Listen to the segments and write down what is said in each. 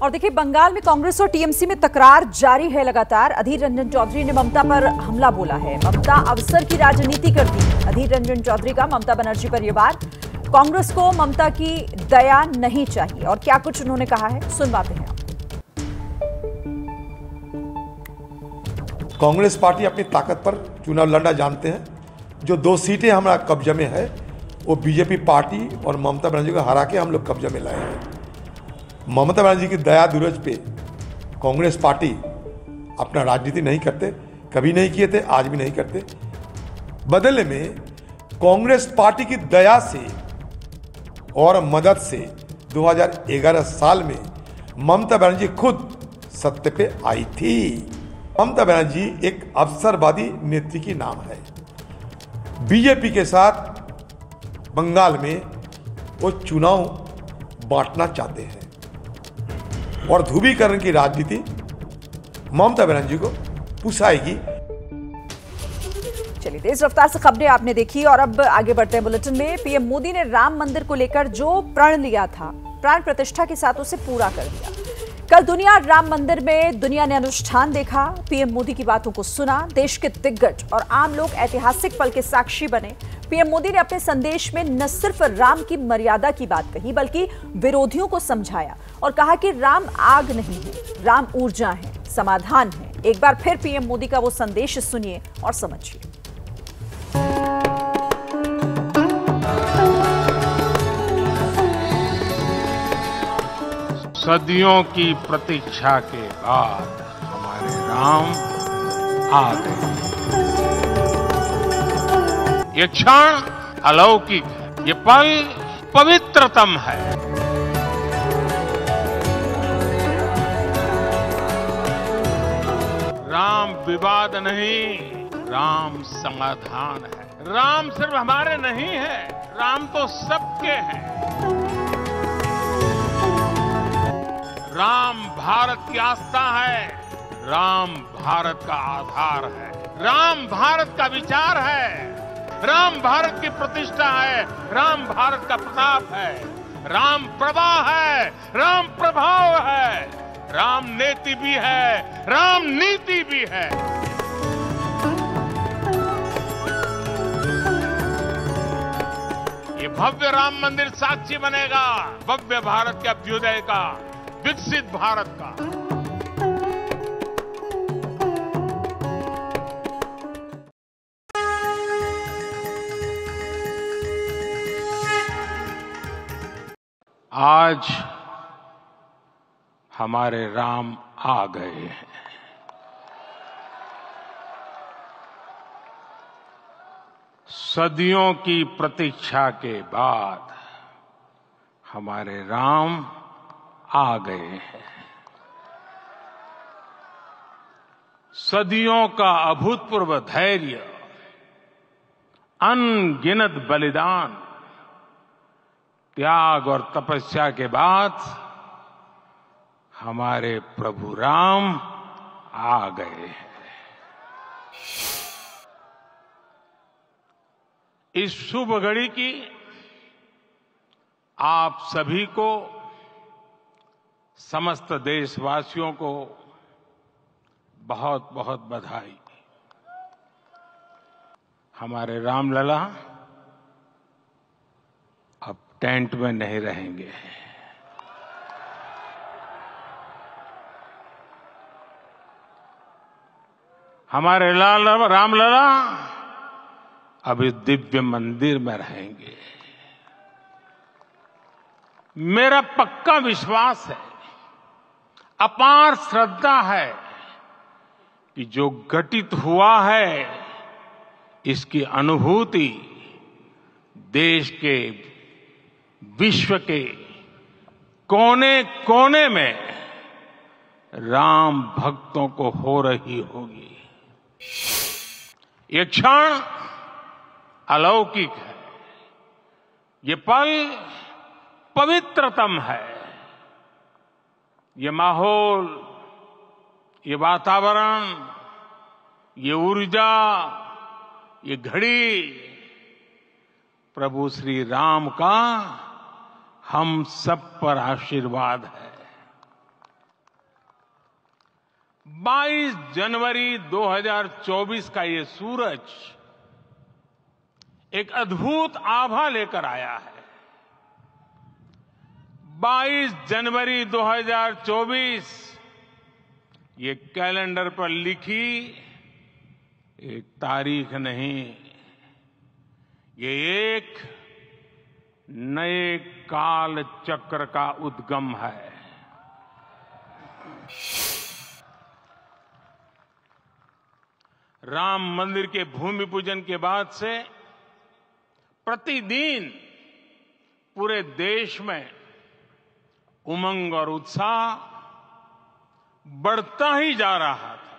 और देखिए, बंगाल में कांग्रेस और टीएमसी में तकरार जारी है लगातार। अधीर रंजन चौधरी ने ममता पर हमला बोला है। ममता अवसर की राजनीति करती। अधीर रंजन चौधरी का ममता बनर्जी पर यह वार। कांग्रेस को ममता की दया नहीं चाहिए। और क्या कुछ उन्होंने कहा है, सुनवाते हैं। कांग्रेस पार्टी अपनी ताकत पर चुनाव लड़ना जानते हैं। जो 2 सीटें हमारा कब्जे में है वो बीजेपी पार्टी और ममता बनर्जी को हरा के हम लोग कब्जे में लाए हैं। ममता बनर्जी की दया दुरज पे कांग्रेस पार्टी अपना राजनीति नहीं करते, कभी नहीं किए थे, आज भी नहीं करते। बदले में कांग्रेस पार्टी की दया से और मदद से 2011 साल में ममता बनर्जी खुद सत्ता पे आई थी। ममता बनर्जी एक अवसरवादी नेत्री की नाम है। बीजेपी के साथ बंगाल में वो चुनाव बांटना चाहते हैं और ध्रुवीकरण की राजनीति ममता बनर्जी को पुसाएगी। चलिए, तेज रफ्तार से खबरें आपने देखी और अब आगे बढ़ते हैं बुलेटिन में। पीएम मोदी ने राम मंदिर को लेकर जो प्रण लिया था, प्राण प्रतिष्ठा के साथ उसे पूरा कर दिया। कल दुनिया राम मंदिर में दुनिया ने अनुष्ठान देखा। पीएम मोदी की बातों को सुना। देश के दिग्गज और आम लोग ऐतिहासिक पल के साक्षी बने। पीएम मोदी ने अपने संदेश में न सिर्फ राम की मर्यादा की बात कही, बल्कि विरोधियों को समझाया और कहा कि राम आग नहीं है, राम ऊर्जा है, समाधान है। एक बार फिर पीएम मोदी का वो संदेश सुनिए और समझिए। सदियों की प्रतीक्षा के बाद हमारे राम आ गए। ये क्षण अलौकिक है, ये पल पवित्रतम है। राम विवाद नहीं, राम समाधान है। राम सिर्फ हमारे नहीं है, राम तो सबके हैं। राम भारत की आस्था है, राम भारत का आधार है, राम भारत का विचार है, राम भारत की प्रतिष्ठा है, राम भारत का प्रताप है, राम प्रवाह है, राम प्रभाव है, राम नेति भी है, राम नीति भी है। ये भव्य राम मंदिर साक्षी बनेगा भव्य भारत के अभ्युदय का, विकसित भारत का। आज हमारे राम आ गए हैं। सदियों की प्रतीक्षा के बाद हमारे राम आ गए हैं। सदियों का अभूतपूर्व धैर्य, अनगिनत बलिदान, त्याग और तपस्या के बाद हमारे प्रभु राम आ गए हैं। इस शुभ घड़ी की आप सभी को, समस्त देशवासियों को बहुत बहुत बधाई। हमारे रामलला अब टेंट में नहीं रहेंगे। हमारे रामलला अब इस दिव्य मंदिर में रहेंगे। मेरा पक्का विश्वास है, अपार श्रद्धा है कि जो घटित हुआ है इसकी अनुभूति देश के, विश्व के कोने कोने में राम भक्तों को हो रही होगी। ये क्षण अलौकिक है, ये पल पवित्रतम है। ये माहौल, ये वातावरण, ये ऊर्जा, ये घड़ी प्रभु श्री राम का हम सब पर आशीर्वाद है। 22 जनवरी 2024 का ये सूरज एक अद्भुत आभा लेकर आया है। 22 जनवरी 2024 ये कैलेंडर पर लिखी एक तारीख नहीं, ये एक नए काल चक्र का उद्गम है। राम मंदिर के भूमि पूजन के बाद से प्रतिदिन पूरे देश में उमंग और उत्साह बढ़ता ही जा रहा था।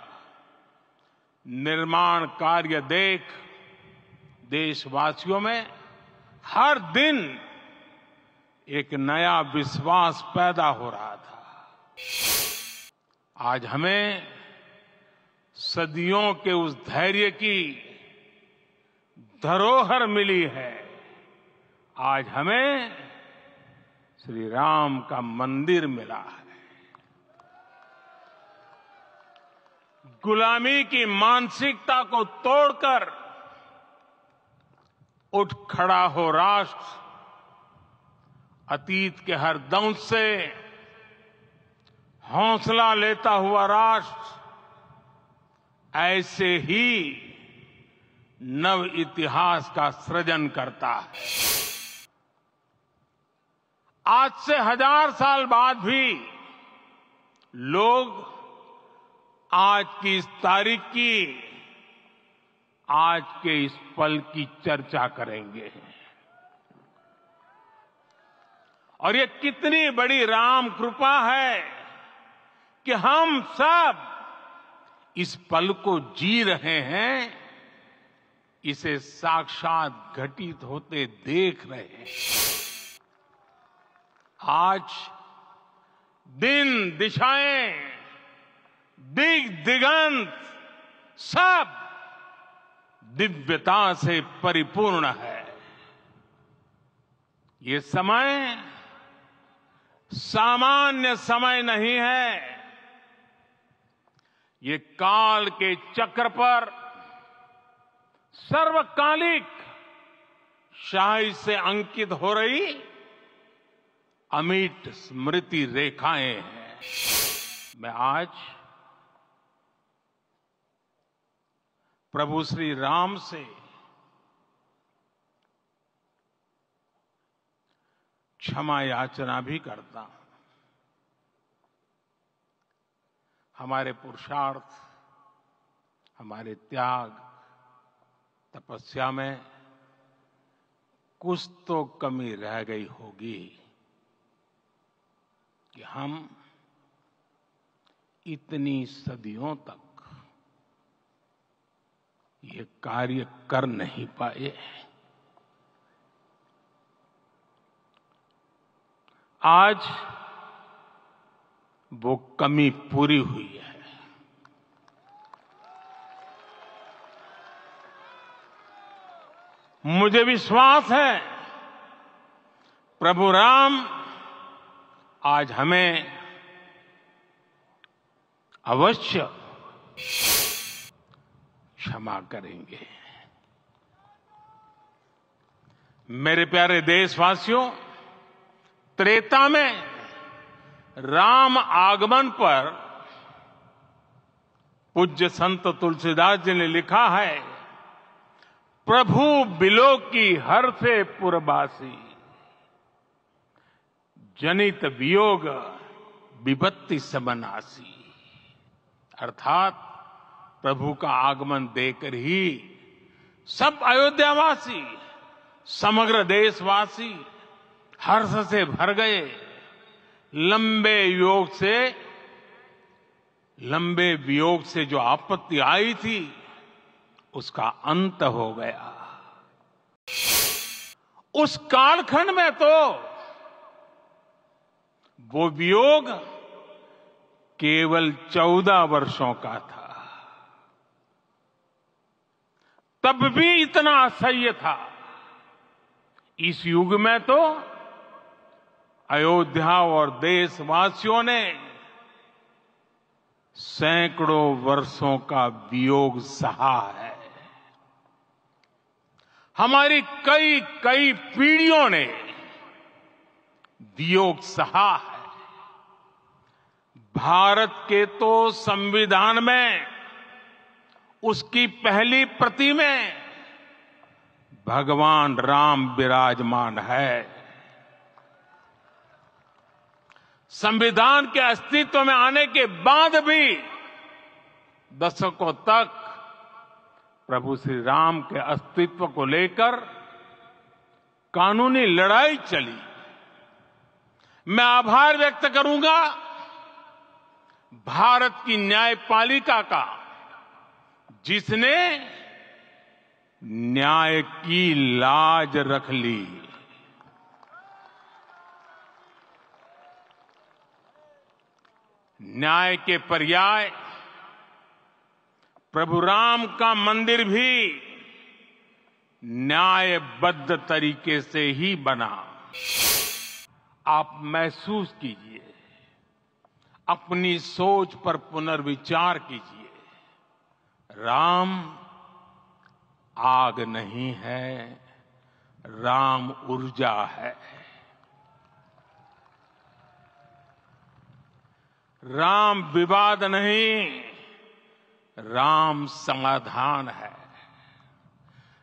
निर्माण कार्य देख देशवासियों में हर दिन एक नया विश्वास पैदा हो रहा था। आज हमें सदियों के उस धैर्य की धरोहर मिली है। आज हमें श्री राम का मंदिर मिला है। गुलामी की मानसिकता को तोड़कर उठ खड़ा हो राष्ट्र। अतीत के हर दंश से हौसला लेता हुआ राष्ट्र ऐसे ही नव इतिहास का सृजन करता है। आज से 1000 साल बाद भी लोग आज की इस तारीख की, आज के इस पल की चर्चा करेंगे। और ये कितनी बड़ी राम कृपा है कि हम सब इस पल को जी रहे हैं, इसे साक्षात घटित होते देख रहे हैं। आज दिन दिशाएं, दिग दिगंत सब दिव्यता से परिपूर्ण है। ये समय सामान्य समय नहीं है। ये काल के चक्र पर सर्वकालिक शाही से अंकित हो रही अमिट स्मृति रेखाएं हैं। मैं आज प्रभु श्री राम से क्षमा याचना भी करता हूं। हमारे पुरुषार्थ, हमारे त्याग, तपस्या में कुछ तो कमी रह गई होगी कि हम इतनी सदियों तक ये कार्य कर नहीं पाए। आज वो कमी पूरी हुई है। मुझे विश्वास है प्रभु राम आज हमें अवश्य क्षमा करेंगे। मेरे प्यारे देशवासियों, त्रेता में राम आगमन पर पूज्य संत तुलसीदास जी ने लिखा है, प्रभु बिलोकी हर से पुरबासी, जनित वियोग विपत्ति सबनासी। अर्थात प्रभु का आगमन देकर ही सब अयोध्यावासी, समग्र देशवासी हर्ष से भर गए। लंबे वियोग से जो आपत्ति आई थी उसका अंत हो गया। उस कालखंड में तो वो वियोग केवल 14 वर्षों का था। तब भी इतना असह्य था। इस युग में तो अयोध्या और देशवासियों ने सैकड़ों वर्षों का वियोग सहा है। हमारी कई कई पीढ़ियों ने वियोग सहा है। भारत के तो संविधान में उसकी पहली प्रति में भगवान राम विराजमान है। संविधान के अस्तित्व में आने के बाद भी दशकों तक प्रभु श्री राम के अस्तित्व को लेकर कानूनी लड़ाई चली। मैं आभार व्यक्त करूंगा भारत की न्यायपालिका का, जिसने न्याय की लाज रख ली। न्याय के पर्याय प्रभु राम का मंदिर भी न्यायबद्ध तरीके से ही बना। आप महसूस कीजिए, अपनी सोच पर पुनर्विचार कीजिए। राम आग नहीं है, राम ऊर्जा है। राम विवाद नहीं, राम समाधान है।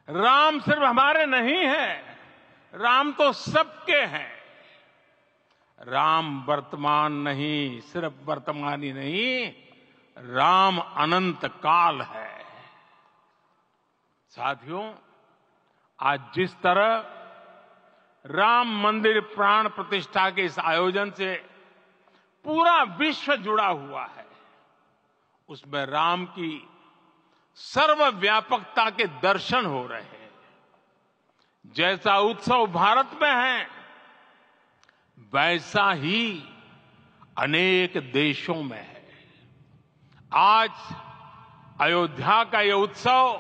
राम सिर्फ हमारे नहीं है, राम तो सबके हैं। राम वर्तमान नहीं, सिर्फ वर्तमान ही नहीं, राम अनंत काल है। साथियों, आज जिस तरह राम मंदिर प्राण प्रतिष्ठा के इस आयोजन से पूरा विश्व जुड़ा हुआ है, उसमें राम की सर्वव्यापकता के दर्शन हो रहे हैं। जैसा उत्सव भारत में है, वैसा ही अनेक देशों में है। आज अयोध्या का यह उत्सव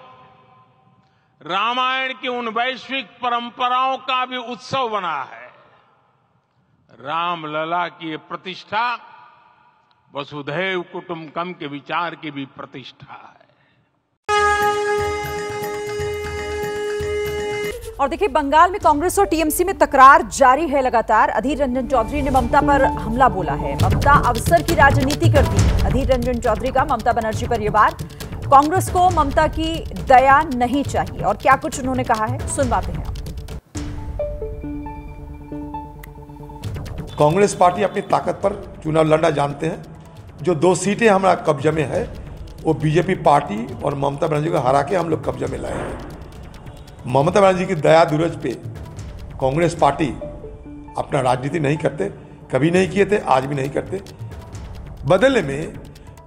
रामायण की उन वैश्विक परंपराओं का भी उत्सव बना है। रामलला की ये प्रतिष्ठा वसुधैव कुटुंबकम के विचार की भी प्रतिष्ठा है। और देखिए, बंगाल में कांग्रेस और टीएमसी में तकरार जारी है लगातार। अधीर रंजन चौधरी ने ममता पर हमला बोला है। ममता अवसर की राजनीति करती है। अधीर रंजन चौधरी का ममता बनर्जी पर यह वार। कांग्रेस को ममता की दया नहीं चाहिए, और क्या कुछ उन्होंने कहा है, सुनवाते हैं। कांग्रेस पार्टी अपनी ताकत पर चुनाव लड़ना जानते हैं। जो 2 सीटें हमारा कब्जे में है, वो बीजेपी पार्टी और ममता बनर्जी को हरा के हम लोग कब्जे में लाए हैं। ममता बनर्जी की दया दूरज पे कांग्रेस पार्टी अपना राजनीति नहीं करते, कभी नहीं किए थे, आज भी नहीं करते। बदले में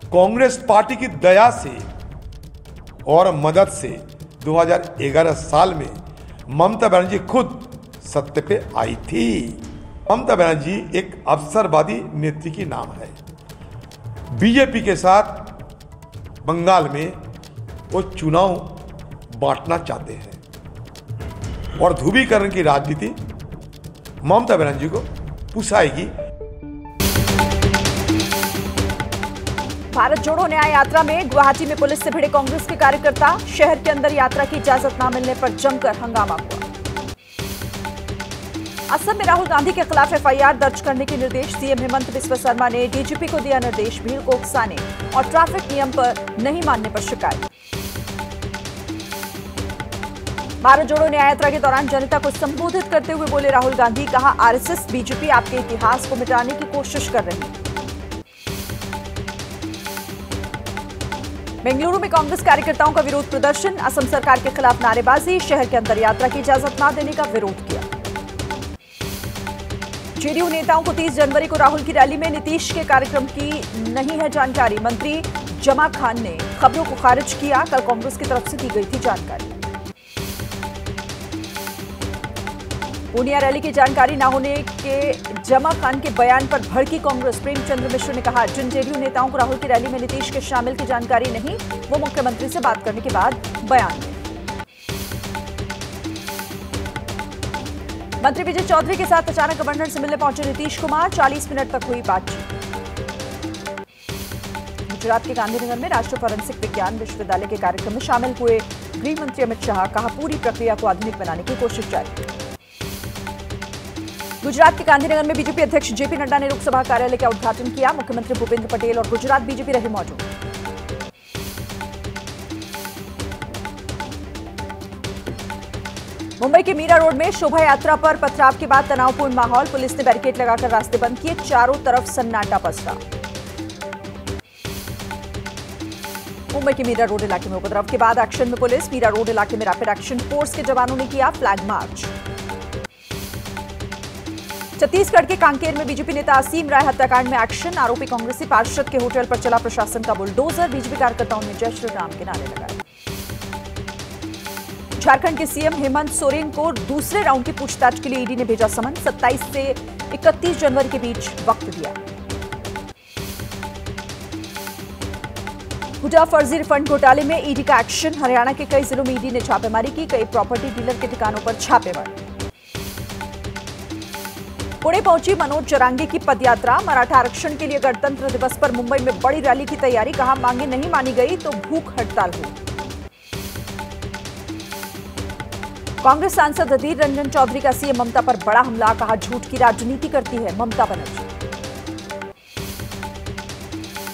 कांग्रेस पार्टी की दया से और मदद से 2011 साल में ममता बनर्जी खुद सत्ता पे आई थी। ममता बनर्जी एक अवसरवादी नेत्री की नाम है। बीजेपी के साथ बंगाल में वो चुनाव बांटना चाहते हैं और ध्रुवीकरण की राजनीति ममता बनर्जी को पुसाएगी। भारत जोड़ो न्याय यात्रा में गुवाहाटी में पुलिस से भिड़े कांग्रेस के कार्यकर्ता। शहर के अंदर यात्रा की इजाजत न मिलने पर जमकर हंगामा हुआ। असम में राहुल गांधी के खिलाफ एफआईआर दर्ज करने के निर्देश। सीएम हेमंत बिस्वा शर्मा ने डीजीपी को दिया निर्देश। भीड़ को उकसाने और ट्रैफिक नियम पर नहीं मानने पर शिकायत। भारत जोड़ो न्याय यात्रा के दौरान जनता को संबोधित करते हुए बोले राहुल गांधी, कहा आरएसएस बीजेपी आपके इतिहास को मिटाने की कोशिश कर रही है। बेंगलुरु में कांग्रेस कार्यकर्ताओं का विरोध प्रदर्शन। असम सरकार के खिलाफ नारेबाजी। शहर के अंदर यात्रा की इजाजत न देने का विरोध किया। जेडीयू नेताओं को 30 जनवरी को राहुल की रैली में नीतीश के कार्यक्रम की नहीं है जानकारी। मंत्री जमा खान ने खबरों को खारिज किया। कल कांग्रेस की तरफ से दी गई थी जानकारी। पूर्णिया रैली की जानकारी न होने के जमा खान के बयान पर भड़की कांग्रेस। प्रेमचंद्र मिश्र ने कहा, जिन जेडीयू नेताओं को राहुल की रैली में नीतीश के शामिल की जानकारी नहीं, वो मुख्यमंत्री से बात करने के बाद बयान दें। मंत्री विजय चौधरी के साथ अचानक गवर्नर से मिलने पहुंचे नीतीश कुमार। 40 मिनट तक हुई बातचीत। गुजरात के गांधीनगर में राष्ट्रीय फोरेंसिक विज्ञान विश्वविद्यालय के कार्यक्रम में शामिल हुए गृह मंत्री अमित शाह। कहा, पूरी प्रक्रिया को आधुनिक बनाने की कोशिश जारी। गुजरात के गांधीनगर में बीजेपी अध्यक्ष जेपी नड्डा ने लोकसभा कार्यालय का उद्घाटन किया। मुख्यमंत्री भूपेंद्र पटेल और गुजरात बीजेपी रहे मौजूद। मुंबई के मीरा रोड में शोभा यात्रा पर पथराव के बाद तनावपूर्ण माहौल। पुलिस ने बैरिकेड लगाकर रास्ते बंद किए। चारों तरफ सन्नाटा पसरा। मुंबई के मीरा रोड इलाके में उपद्रव के बाद एक्शन में पुलिस। मीरा रोड इलाके में रैपिड एक्शन फोर्स के जवानों ने किया फ्लैग मार्च। छत्तीसगढ़ के कांकेर में बीजेपी नेता असीम राय हत्याकांड में एक्शन। आरोपी कांग्रेसी पार्षद के होटल पर चला प्रशासन का बुलडोजर। बीजेपी कार्यकर्ताओं ने जय श्री राम के नारे लगाए। झारखंड के सीएम हेमंत सोरेन को दूसरे राउंड की पूछताछ के लिए ईडी ने भेजा समन। 27 से 31 जनवरी के बीच वक्त दिया। हुड्डा फर्जी रिफंड घोटाले में ईडी का एक्शन। हरियाणा के कई जिलों में ईडी ने छापेमारी की। कई प्रॉपर्टी डीलर के ठिकानों पर छापे मारे। पुणे पहुंची मनोज जरांगे की पदयात्रा। मराठा आरक्षण के लिए गणतंत्र दिवस पर मुंबई में बड़ी रैली की तैयारी। कहा, मांगे नहीं मानी गई तो भूख हड़ताल हुई। कांग्रेस सांसद अधीर रंजन चौधरी का सीएम ममता पर बड़ा हमला। कहा, झूठ की राजनीति करती है ममता बनर्जी।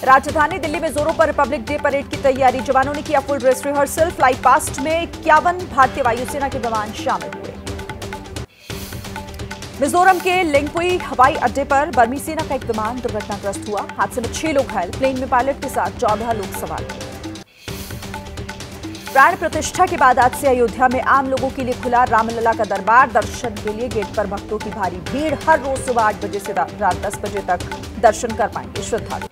राजधानी दिल्ली में जोरों पर रिपब्लिक डे परेड की तैयारी। जवानों ने किया full dress rehearsal. Fly past में 51 भारतीय वायुसेना के विमान शामिल हुए। मिजोरम के लिंगपुई हवाई अड्डे पर बर्मी सेना का एक विमान दुर्घटनाग्रस्त हुआ। हादसे में 6 लोग घायल। प्लेन में पायलट के साथ 14 लोग सवार थे। प्राण प्रतिष्ठा के बाद आज से अयोध्या में आम लोगों के लिए खुला रामलला का दरबार। दर्शन के लिए गेट पर भक्तों की भारी भीड़। हर रोज सुबह 8 बजे से रात 10 बजे तक दर्शन कर पाएंगे श्रद्धालु।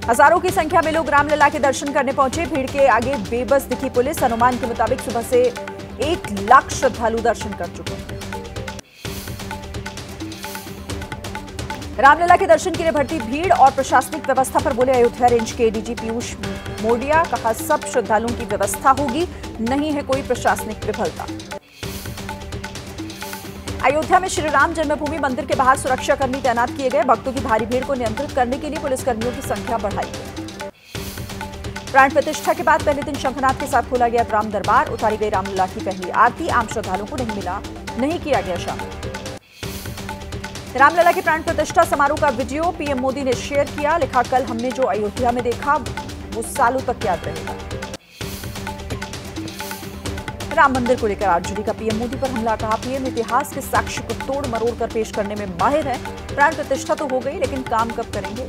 हजारों की संख्या में लोग रामलला के दर्शन करने पहुंचे। भीड़ के आगे बेबस दिखी पुलिस। अनुमान के मुताबिक सुबह से 1 लाख श्रद्धालु दर्शन कर चुके हैं। रामलला के दर्शन के लिए बढ़ती भीड़ और प्रशासनिक व्यवस्था पर बोले अयोध्या रेंज के एडीजी पीयूष मोडिया। कहा, सब श्रद्धालुओं की व्यवस्था होगी, नहीं है कोई प्रशासनिक विफलता। अयोध्या में श्री राम जन्मभूमि मंदिर के बाहर सुरक्षाकर्मी तैनात किए गए। भक्तों की भारी भीड़ को नियंत्रित करने के लिए पुलिसकर्मियों की संख्या बढ़ाई गई। प्राण प्रतिष्ठा के बाद पहले दिन शंखनाद के साथ खोला गया राम दरबार। उतारी गई रामलला की पहली आरती। आम श्रद्धालुओं को नहीं किया गया शामिल। रामलला के प्राण प्रतिष्ठा समारोह का वीडियो पीएम मोदी ने शेयर किया। लिखा, कल हमने जो अयोध्या में देखा वो सालों तक याद रहेगा। राम मंदिर को लेकर आरजेडी का पीएम मोदी पर हमला। कहा, पीएम इतिहास के साक्ष्य को तोड़ मरोड़ कर पेश करने में माहिर है। प्राण प्रतिष्ठा तो हो गई, लेकिन काम कब करेंगे।